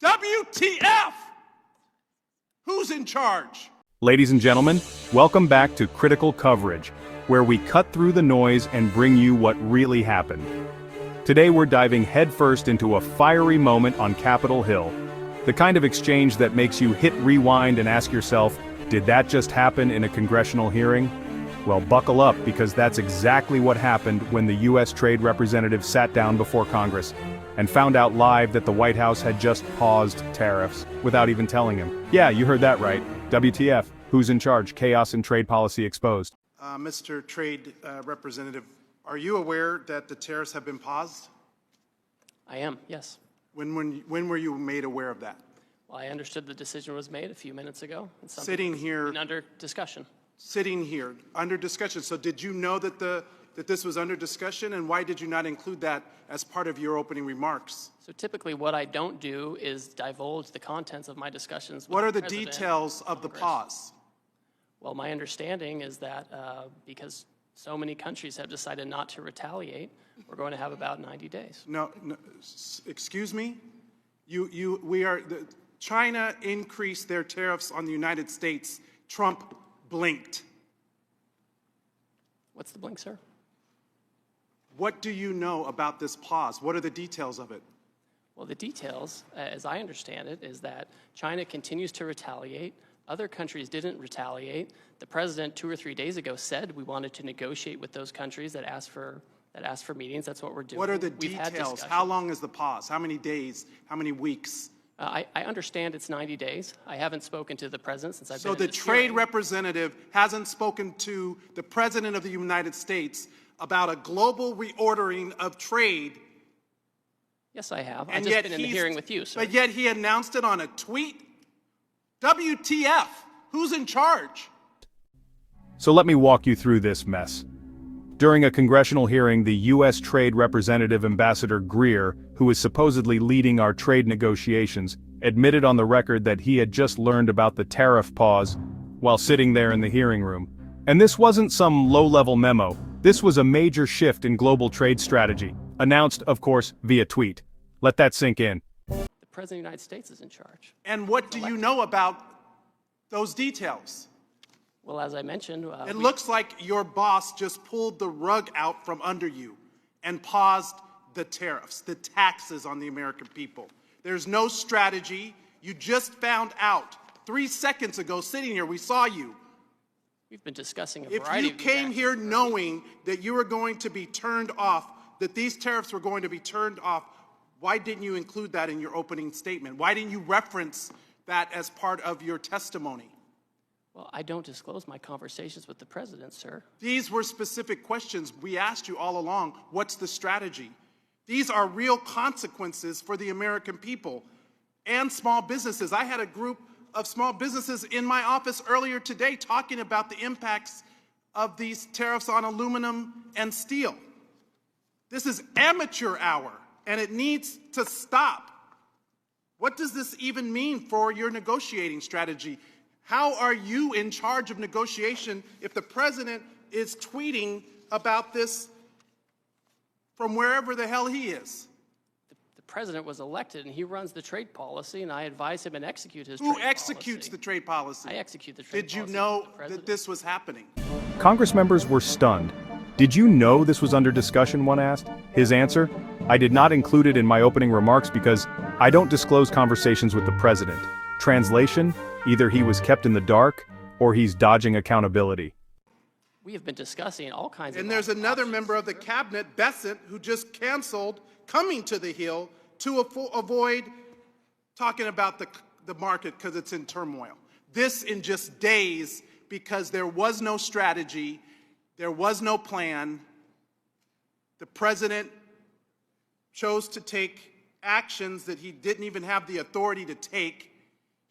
WTF? Who's in charge? Ladies and gentlemen, welcome back to Critical Coverage, where we cut through the noise and bring you what really happened. Today we're diving headfirst into a fiery moment on Capitol Hill. The kind of exchange that makes you hit rewind and ask yourself, did that just happen in a congressional hearing? Well, buckle up, because that's exactly what happened when the U.S. Trade Representative sat down before Congress and found out live that the White House had just paused tariffs without even telling him. Yeah, you heard that right. WTF? Who's in charge? Chaos in trade policy exposed. Mr. Trade Representative, are you aware that the tariffs have been paused? I am, yes. When were you made aware of that? Well, I understood the decision was made a few minutes ago. It's something Sitting here, under discussion. Sitting here, under discussion. So did you know that this was under discussion, and why did you not include that as part of your opening remarks? So typically what I don't do is divulge the contents of my discussions with What are the President details of the Congress. pause? Well, my understanding is that because so many countries have decided not to retaliate, we're going to have about 90 days. No, excuse me? China increased their tariffs on the United States. Trump blinked. What's the blink, sir? What do you know about this pause? What are the details of it? Well, the details, as I understand it, is that China continues to retaliate. Other countries didn't retaliate. The president 2 or 3 days ago said we wanted to negotiate with those countries that asked for meetings. That's what we're doing. What are the We've had details? discussions. How long is the pause? How many days? How many weeks? I understand it's 90 days. I haven't spoken to the president since I've been So in the this trade hearing. representative hasn't spoken to the president of the United States about a global reordering of trade. Yes, I have. I've And just yet been in the hearing with you, sir. But yet he announced it on a tweet? WTF? Who's in charge? So let me walk you through this mess. During a congressional hearing, the U.S. Trade Representative Ambassador Greer, who is supposedly leading our trade negotiations, admitted on the record that he had just learned about the tariff pause while sitting there in the hearing room. And this wasn't some low-level memo. This was a major shift in global trade strategy, announced, of course, via tweet. Let that sink in. The president of the United States is in charge. And what do you know about those details? Well, as I mentioned, It looks like your boss just pulled the rug out from under you and paused the tariffs, the taxes on the American people. There's no strategy. You just found out 3 seconds ago, sitting here, we saw you. we've been discussing a If variety you of came these here actions. knowing that you were going to be turned off, that these tariffs were going to be turned off, why didn't you include that in your opening statement? Why didn't you reference that as part of your testimony? Well, I don't disclose my conversations with the president, sir. These were specific questions we asked you all along. What's the strategy? These are real consequences for the American people and small businesses. I had a group of small businesses in my office earlier today talking about the impacts of these tariffs on aluminum and steel. This is amateur hour, and it needs to stop. What does this even mean for your negotiating strategy? How are you in charge of negotiation if the president is tweeting about this from wherever the hell he is? The president was elected, and he runs the trade policy, and I advise him and execute his Who trade executes policy. the trade policy? I execute the trade Did you policy know for the president. that this was happening? Congress members were stunned. Did you know this was under discussion, one asked? His answer? I did not include it in my opening remarks because I don't disclose conversations with the president. Translation? Either he was kept in the dark, or he's dodging accountability. We have been discussing all kinds of And there's options, another member of the cabinet, Bessent, who just canceled coming to the Hill to avoid talking about the market because it's in turmoil. This in just days because there was no strategy, there was no plan. The president chose to take actions that he didn't even have the authority to take.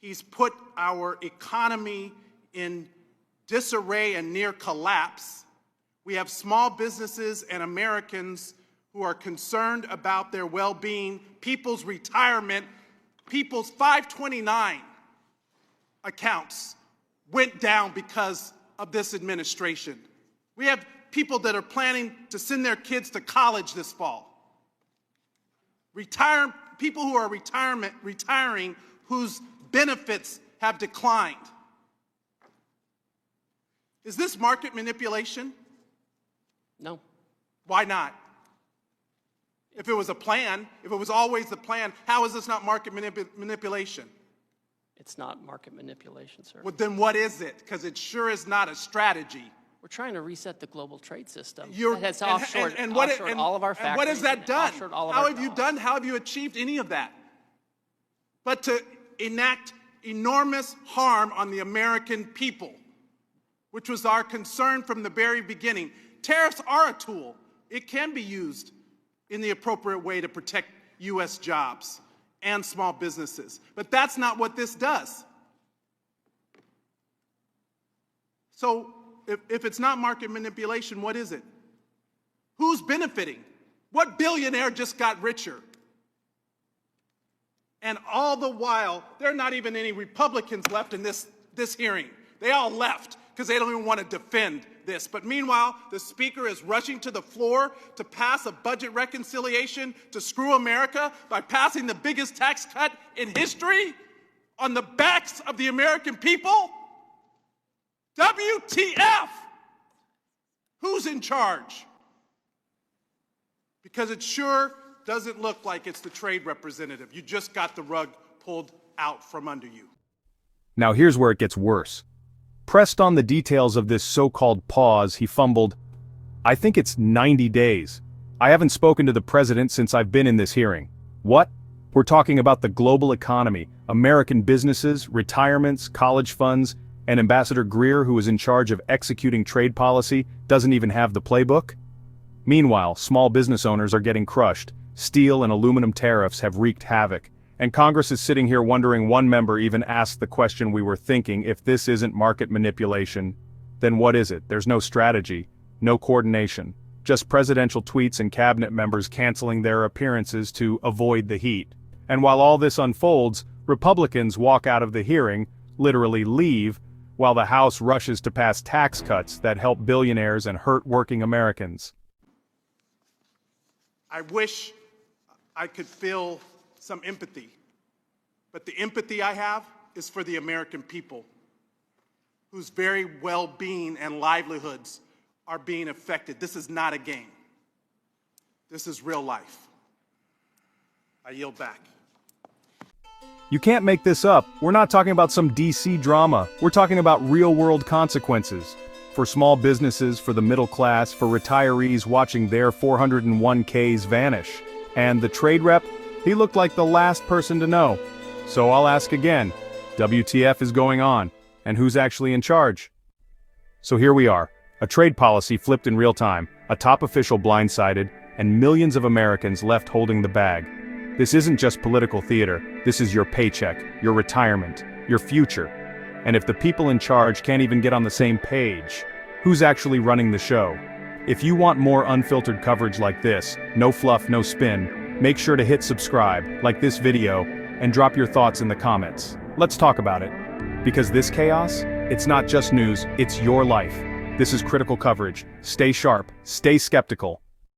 He's put our economy in disarray and near collapse. We have small businesses and Americans who are concerned about their well-being, people's retirement, people's 529 accounts went down because of this administration. We have people that are planning to send their kids to college this fall. people who are retiring whose benefits have declined. Is this market manipulation? No. Why not? If it was a plan, if it was always the plan, how is this not market manipulation? It's not market manipulation, sir. Well, then what is it? Because it sure is not a strategy. We're trying to reset the global trade system. You're, That has offshored, and all of our factories. And what has that done? All of How our have you jobs. done? How have you achieved any of that? But to enact enormous harm on the American people, which was our concern from the very beginning. Tariffs are a tool. It can be used in the appropriate way to protect U.S. jobs and small businesses. But that's not what this does. So if it's not market manipulation, what is it? Who's benefiting? What billionaire just got richer? And all the while, there are not even any Republicans left in this hearing. They all left because they don't even want to defend this. But meanwhile, the Speaker is rushing to the floor to pass a budget reconciliation to screw America by passing the biggest tax cut in history on the backs of the American people. WTF? Who's in charge? Because it sure doesn't look like it's the trade representative. You just got the rug pulled out from under you. Now here's where it gets worse. Pressed on the details of this so-called pause, he fumbled, "I think it's 90 days. I haven't spoken to the president since I've been in this hearing." What? We're talking about the global economy, American businesses, retirements, college funds, and Ambassador Greer, who is in charge of executing trade policy, doesn't even have the playbook? Meanwhile, small business owners are getting crushed. Steel and aluminum tariffs have wreaked havoc. And Congress is sitting here wondering. One member even asked the question we were thinking: if this isn't market manipulation, then what is it? There's no strategy, no coordination, just presidential tweets and cabinet members canceling their appearances to avoid the heat. And while all this unfolds, Republicans walk out of the hearing, literally leave, while the House rushes to pass tax cuts that help billionaires and hurt working Americans. I wish I could feel some empathy, but the empathy I have is for the American people, whose very well-being and livelihoods are being affected. This is not a game. This is real life. I yield back. You can't make this up. We're not talking about some DC drama. We're talking about real-world consequences. For small businesses, for the middle class, for retirees watching their 401ks vanish. And the trade rep? He looked like the last person to know. So I'll ask again, WTF is going on? And who's actually in charge? So here we are, a trade policy flipped in real time, a top official blindsided, and millions of Americans left holding the bag. This isn't just political theater, this is your paycheck, your retirement, your future. And if the people in charge can't even get on the same page, who's actually running the show? If you want more unfiltered coverage like this, no fluff, no spin, make sure to hit subscribe, like this video, and drop your thoughts in the comments. Let's talk about it. Because this chaos, it's not just news, it's your life. This is critical coverage. Stay sharp, stay skeptical,